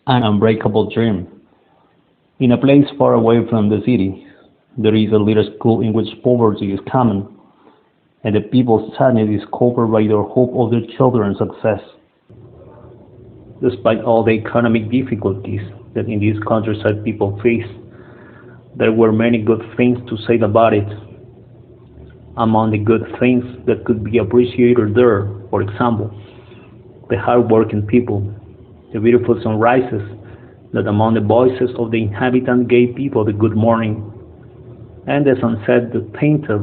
An Unbreakable Dream. In a place far away from the city, there is a little school in which poverty is common, and the people's sadness is covered by their hope of their children's success. Despite all the economic difficulties that in this countryside people face, there were many good things to say about it. Among the good things that could be appreciated there, for example, the hard-working people, the beautiful sunrises that among the voices of the inhabitants gave people the good morning, and the sunset that painted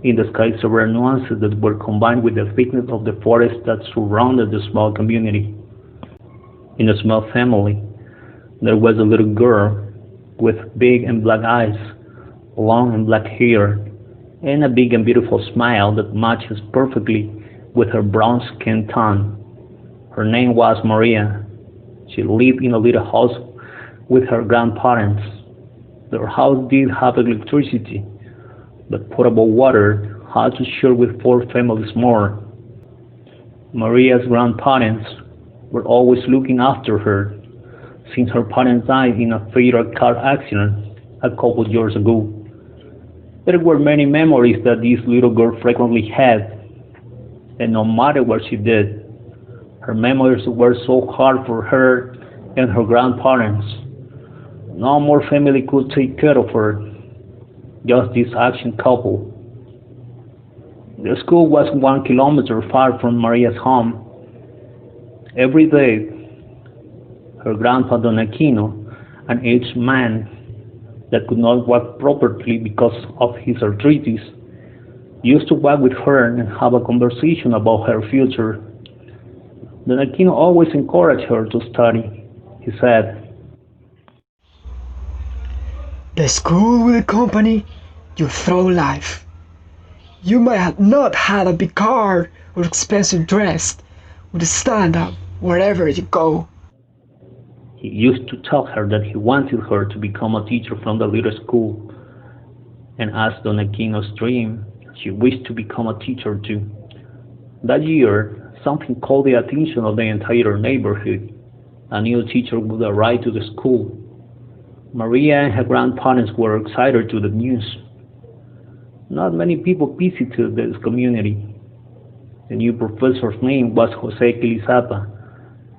in the sky several nuances that were combined with the thickness of the forest that surrounded the small community. In a small family, there was a little girl with big and black eyes, long and black hair, and a big and beautiful smile that matches perfectly with her brown skin tone. Her name was Maria. She lived in a little house with her grandparents. Their house did have electricity, but potable water had to share with four families more. Maria's grandparents were always looking after her, since her parents died in a fatal car accident a couple years ago. There were many memories that this little girl frequently had, and no matter what she did, her memories were so hard for her and her grandparents. No more family could take care of her, just this action couple. The school was 1 kilometer far from Maria's home. Every day, her grandpa Don Aquino, an aged man that could not walk properly because of his arthritis, used to walk with her and have a conversation about her future. Don Aquino always encouraged her to study. He said, "The school will accompany you through life. You might have not had a big car or expensive dress, but stand up wherever you go." he used to tell her that he wanted her to become a teacher from the little school. And as Don Aquino's dream, she wished to become a teacher too. That year, something called the attention of the entire neighborhood. A new teacher would arrive to the school. Maria and her grandparents were excited to the news. Not many people visited this community. The new professor's name was José Quilizapa.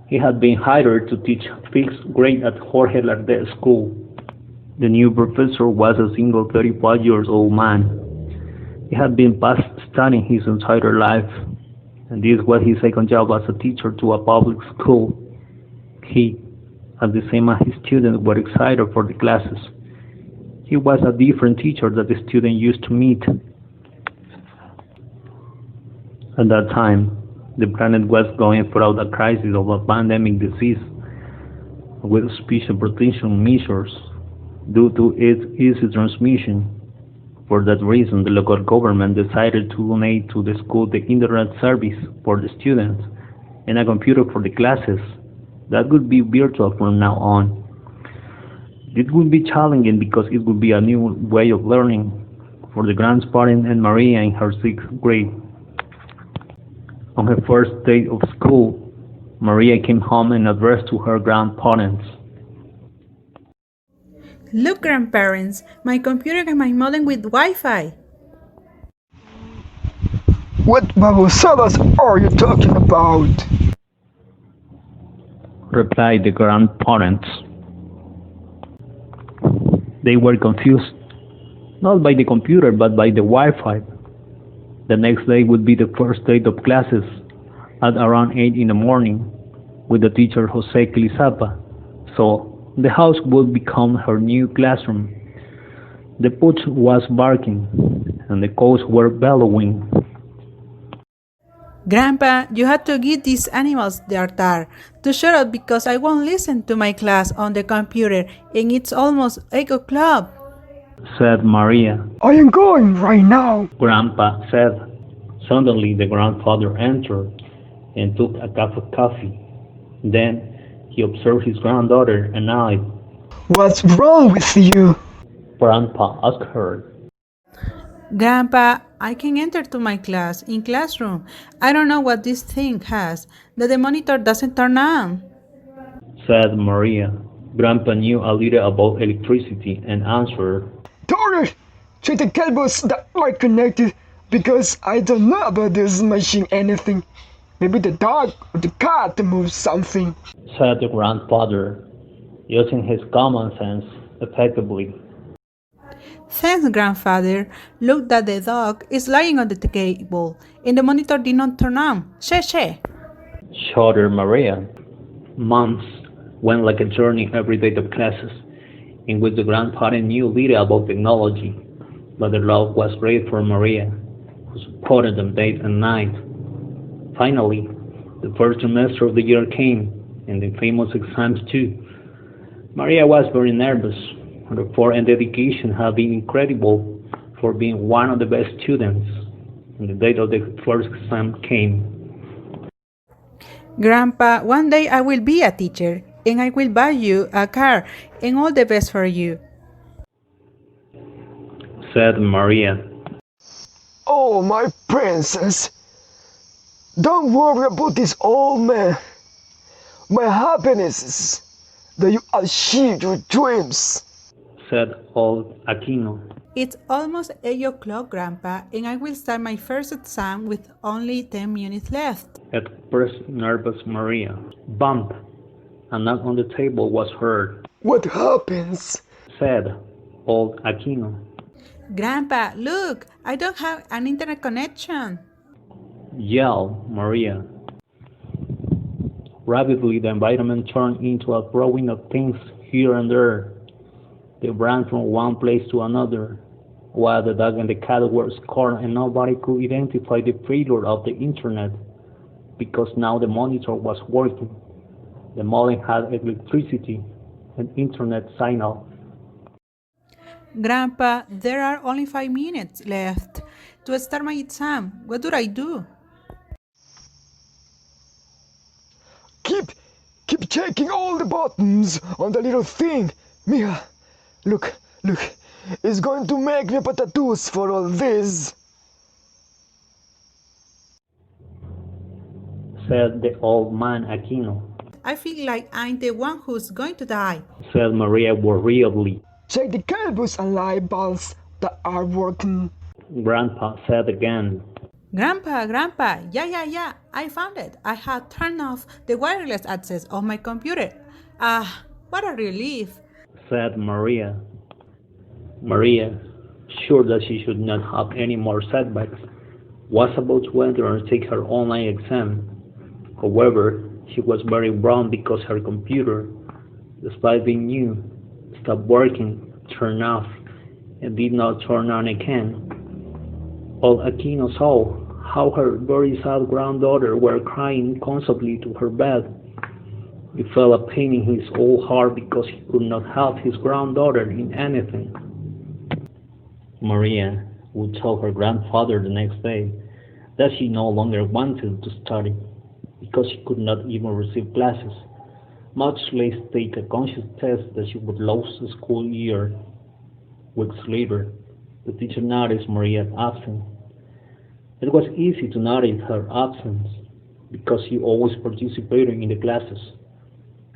He had been hired to teach fifth grade at Jorge Lardez School. The new professor was a single 35 years old man. He had been past studying his entire life, and this was his second job as a teacher to a public school. He, as the same as his students, were excited for the classes. He was a different teacher that the students used to meet. At that time, the planet was going through a crisis of a pandemic disease with special protection measures due to its easy transmission. For that reason, the local government decided to donate to the school the internet service for the students and a computer for the classes that would be virtual from now on. It would be challenging because it would be a new way of learning for the grandparents and Maria in her sixth grade. On her first day of school, Maria came home and addressed to her grandparents. Look, grandparents, my computer has my modem with Wi-Fi. "What babosadas are you talking about?" Replied the grandparents. They were confused, not by the computer but by the Wi-Fi. The next day would be the first day of classes at around 8 in the morning with the teacher José Quilizapa, so the house would become her new classroom. The pooch was barking and the cows were bellowing. Grandpa, you had to give these animals their tar to shut up because I won't listen to my class on the computer and it's almost 8 o'clock, said Maria. "I am going right now," Grandpa said. Suddenly the grandfather entered and took a cup of coffee. Then he observed his granddaughter and eyed. "What's wrong with you?" Grandpa asked her. Grandpa, I can enter to my class in classroom. I don't know what this thing has, that the monitor doesn't turn on, said Maria. Grandpa knew a little about electricity and answered, Daughter, check the cables that are connected because I don't know about this machine anything. Maybe the dog or the cat moves something. said the grandfather, using his common sense effectively. Thanks, grandfather. Look that the dog is lying on the cable, and the monitor did not turn on. She. Shuddered Maria. Months went like a journey every day to classes, in which the grandfather knew little about technology, but the love was great for Maria, who supported them day and night. Finally, the first semester of the year came, and the famous exams too. Maria was very nervous. Her effort and dedication had been incredible for being one of the best students, and the date of the first exam came. Grandpa, one day I will be a teacher, and I will buy you a car, and all the best for you. Said Maria. Oh, my princess. Don't worry about this old man. My happiness is that you achieve your dreams. Said old Aquino. It's almost 8 o'clock, Grandpa, and I will start my first exam with only 10 minutes left. At first nervous Maria. Bump! A knock on the table was heard. What happens? Said old Aquino. Grandpa, look, I don't have an internet connection. Yelled Maria. Rapidly the environment turned into a throwing of things here and there. They ran from one place to another, while the dog and the cat were scared and nobody could identify the failure of the internet, because now the monitor was working. The modem had electricity and internet signal. Grandpa, there are only 5 minutes left to start my exam. What do I do? Keep checking all the buttons on the little thing. Mija, look. It's going to make me patatus for all this. Said the old man Aquino. I feel like I'm the one who's going to die. Said Maria worriedly. Check the cables and light bulbs that are working. Grandpa said again. Grandpa, yeah, I found it. I have turned off the wireless access of my computer. What a relief. Said Maria. Maria, sure that she should not have any more setbacks, was about to enter and take her online exam. However, she was very wrong because her computer, despite being new, stopped working, turned off, and did not turn on again. Old Aquino saw how her very sad granddaughter were crying constantly to her bed. He felt a pain in his old heart because he could not help his granddaughter in anything. Maria would tell her grandfather the next day that she no longer wanted to study because she could not even receive classes, much less take a conscious test that she would lose the school year. Weeks later, the teacher noticed Maria's absence. It was easy to notice her absence because she always participated in the classes,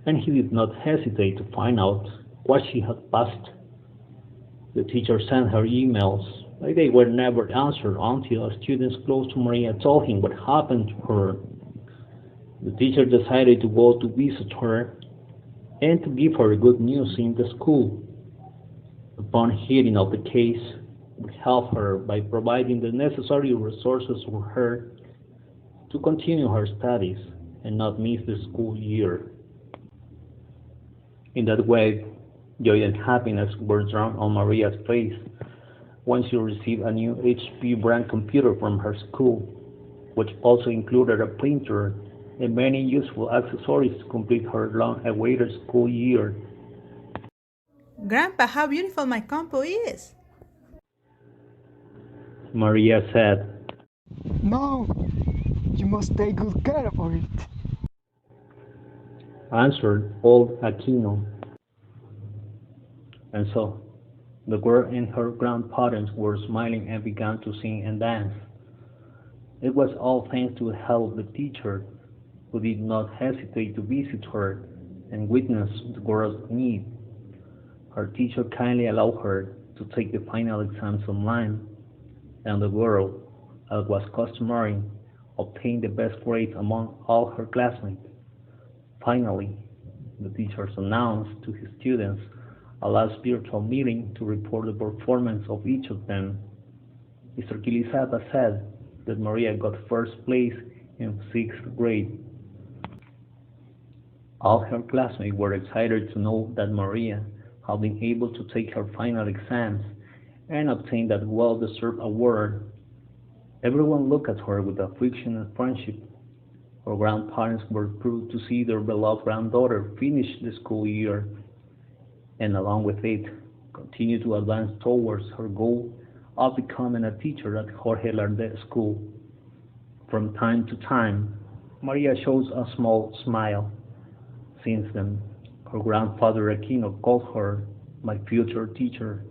and he did not hesitate to find out what she had passed. The teacher sent her emails, but they were never answered until students close to Maria told him what happened to her. The teacher decided to go to visit her and to give her good news in the school. Upon hearing of the case, would help her by providing the necessary resources for her to continue her studies and not miss the school year. In that way, joy and happiness were drawn on Maria's face when she received a new HP brand computer from her school, which also included a printer and many useful accessories to complete her long-awaited school year. Grandpa, how beautiful my compo is. Maria said. No, you must take good care of it. Answered old Aquino. And so, the girl and her grandparents were smiling and began to sing and dance. It was all thanks to the help of the teacher, who did not hesitate to visit her and witnessed the girl's need. Her teacher kindly allowed her to take the final exams online, and the girl, as was customary, obtained the best grades among all her classmates. Finally, the teachers announced to his students a last virtual meeting to report the performance of each of them. Mr. Quilizada said that Maria got first place in sixth grade. All her classmates were excited to know that Maria had been able to take her final exams and obtain that well-deserved award. Everyone looked at her with affection and friendship. Her grandparents were proud to see their beloved granddaughter finish the school year, and along with it, continue to advance towards her goal of becoming a teacher at Jorge Lardet School. From time to time, Maria shows a small smile. Since then, her grandfather Aquino called her "my future teacher,"